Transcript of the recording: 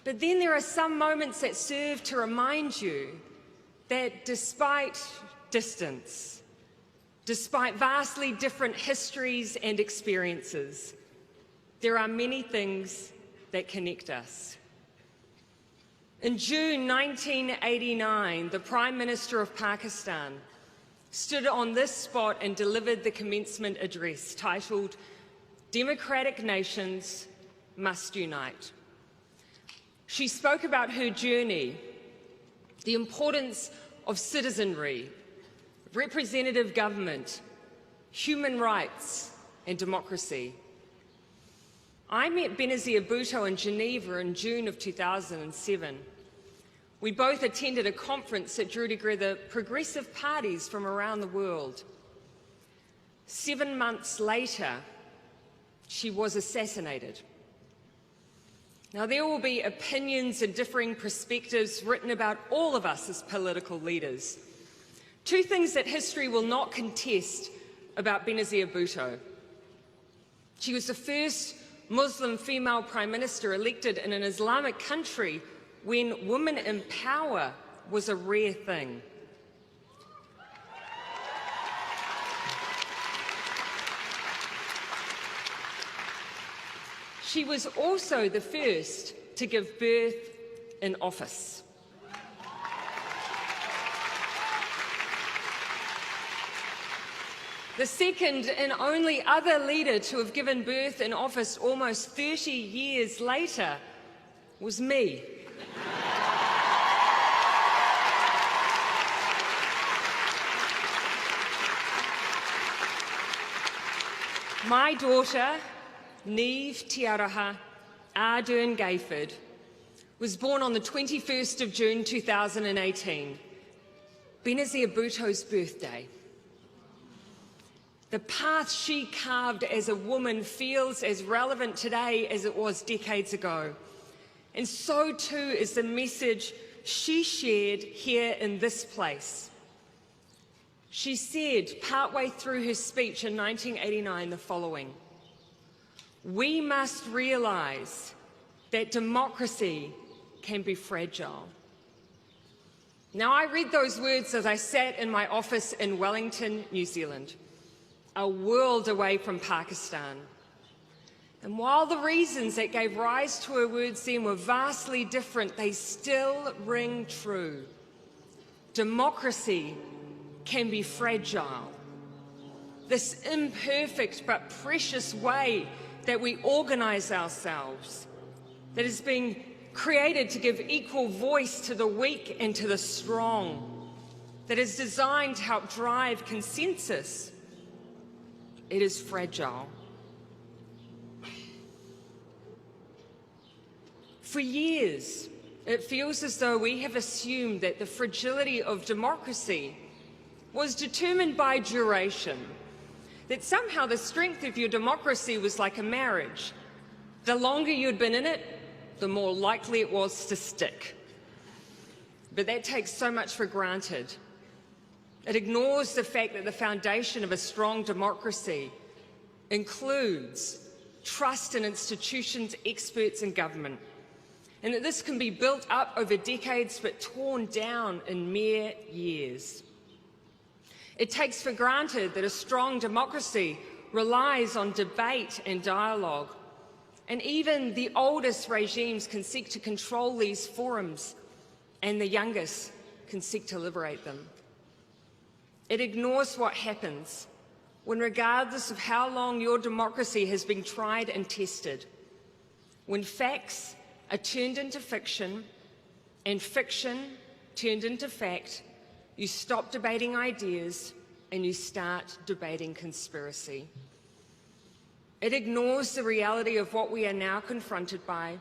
But then there are some moments that serve to remind you that despite distance, despite vastly different histories and experiences, there are many things that connect us. In June 1989, the Prime Minister of Pakistan stood on this spot and delivered the commencement address titled, "Democratic Nations Must Unite." She spoke about her journey, the importance of citizenry, representative government, human rights, and democracy. I met Benazir Bhutto in Geneva in June of 2007. We both attended a conference that drew together progressive parties from around the world. 7 months later, she was assassinated. Now, there will be opinions and differing perspectives written about all of us as political leaders. Two things that history will not contest about Benazir Bhutto. She was the first Muslim female Prime Minister elected in an Islamic country when women in power was a rare thing. She was also the first to give birth in office. The second and only other leader to have given birth in office almost 30 years later was me. My daughter, Niamh Te Ardern Gayford, was born on the 21st of June 2018, Benazir Bhutto's birthday. The path she carved as a woman feels as relevant today as it was decades ago. And so too is the message she shared here in this place. She said, partway through her speech in 1989, the following: "We must realise that democracy can be fragile." Now, I read those words as I sat in my office in Wellington, New Zealand, a world away from Pakistan. And while the reasons that gave rise to her words then were vastly different, they still ring true. Democracy can be fragile. This imperfect but precious way that we organise ourselves, that is being created to give equal voice to the weak and to the strong, that is designed to help drive consensus, it is fragile. For years, it feels as though we have assumed that the fragility of democracy was determined by duration, that somehow the strength of your democracy was like a marriage. The longer you'd been in it, the more likely it was to stick. But that takes so much for granted. It ignores the fact that the foundation of a strong democracy includes trust in institutions, experts and government, and that this can be built up over decades but torn down in mere years. It takes for granted that a strong democracy relies on debate and dialogue, and even the oldest regimes can seek to control these forums, and the youngest can seek to liberate them. It ignores what happens when, regardless of how long your democracy has been tried and tested, when facts are turned into fiction and fiction turned into fact, you stop debating ideas and you start debating conspiracy. It ignores the reality of what we are now confronted by,